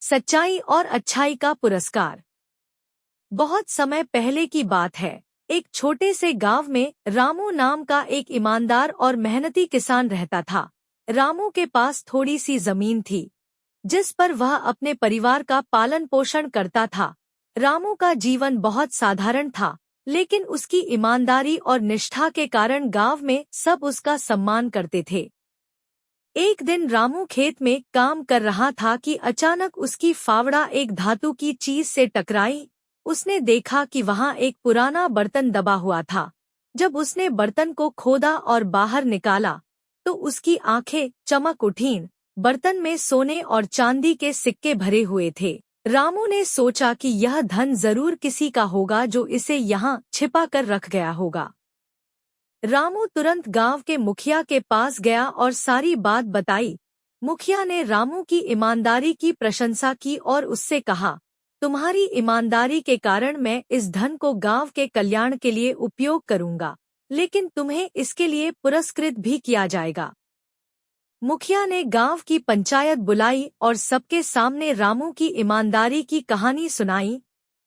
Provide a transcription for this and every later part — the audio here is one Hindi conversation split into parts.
सच्चाई और अच्छाई का पुरस्कार। बहुत समय पहले की बात है। एक छोटे से गांव में रामू नाम का एक ईमानदार और मेहनती किसान रहता था। रामू के पास थोड़ी सी जमीन थी, जिस पर वह अपने परिवार का पालन पोषण करता था। रामू का जीवन बहुत साधारण था, लेकिन उसकी ईमानदारी और निष्ठा के कारण गांव में सब उसका सम्मान करते थे। एक दिन रामू खेत में काम कर रहा था कि अचानक उसकी फावड़ा एक धातु की चीज से टकराई। उसने देखा कि वहां एक पुराना बर्तन दबा हुआ था। जब उसने बर्तन को खोदा और बाहर निकाला, तो उसकी आंखें चमक उठीं। बर्तन में सोने और चांदी के सिक्के भरे हुए थे। रामू ने सोचा कि यह धन जरूर किसी का होगा जो इसे यहाँ छिपा कर रख गया होगा। रामू तुरंत गांव के मुखिया के पास गया और सारी बात बताई। मुखिया ने रामू की ईमानदारी की प्रशंसा की और उससे कहा, तुम्हारी ईमानदारी के कारण मैं इस धन को गांव के कल्याण के लिए उपयोग करूंगा, लेकिन तुम्हें इसके लिए पुरस्कृत भी किया जाएगा। मुखिया ने गांव की पंचायत बुलाई और सबके सामने रामू की ईमानदारी की कहानी सुनाई।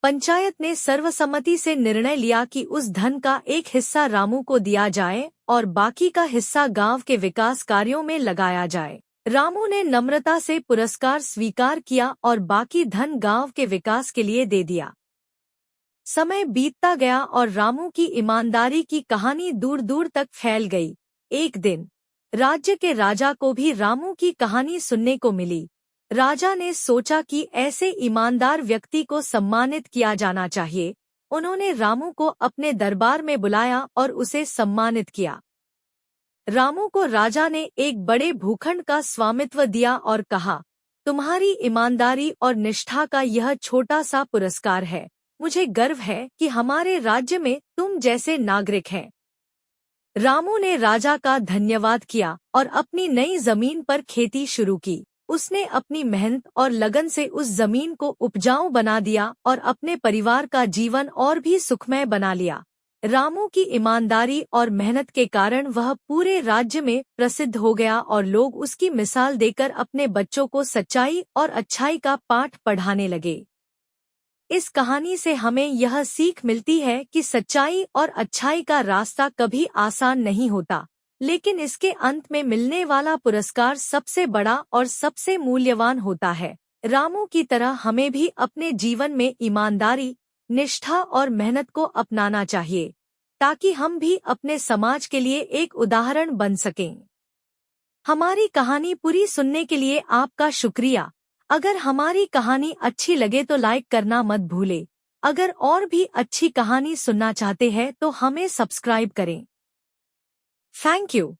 पंचायत ने सर्वसम्मति से निर्णय लिया कि उस धन का एक हिस्सा रामू को दिया जाए और बाकी का हिस्सा गांव के विकास कार्यों में लगाया जाए। रामू ने नम्रता से पुरस्कार स्वीकार किया और बाकी धन गांव के विकास के लिए दे दिया। समय बीतता गया और रामू की ईमानदारी की कहानी दूर दूर तक फैल गई। एक दिन राज्य के राजा को भी रामू की कहानी सुनने को मिली। राजा ने सोचा कि ऐसे ईमानदार व्यक्ति को सम्मानित किया जाना चाहिए। उन्होंने रामू को अपने दरबार में बुलाया और उसे सम्मानित किया। रामू को राजा ने एक बड़े भूखंड का स्वामित्व दिया और कहा, तुम्हारी ईमानदारी और निष्ठा का यह छोटा सा पुरस्कार है। मुझे गर्व है कि हमारे राज्य में तुम जैसे नागरिक हैं। रामू ने राजा का धन्यवाद किया और अपनी नई जमीन पर खेती शुरू की। उसने अपनी मेहनत और लगन से उस जमीन को उपजाऊ बना दिया और अपने परिवार का जीवन और भी सुखमय बना लिया। रामू की ईमानदारी और मेहनत के कारण वह पूरे राज्य में प्रसिद्ध हो गया और लोग उसकी मिसाल देकर अपने बच्चों को सच्चाई और अच्छाई का पाठ पढ़ाने लगे। इस कहानी से हमें यह सीख मिलती है कि सच्चाई और अच्छाई का रास्ता कभी आसान नहीं होता, लेकिन इसके अंत में मिलने वाला पुरस्कार सबसे बड़ा और सबसे मूल्यवान होता है। रामू की तरह हमें भी अपने जीवन में ईमानदारी, निष्ठा और मेहनत को अपनाना चाहिए, ताकि हम भी अपने समाज के लिए एक उदाहरण बन सकें। हमारी कहानी पूरी सुनने के लिए आपका शुक्रिया। अगर हमारी कहानी अच्छी लगे तो लाइक करना मत भूलें। अगर और भी अच्छी कहानी सुनना चाहते हैं तो हमें सब्सक्राइब करें। Thank you.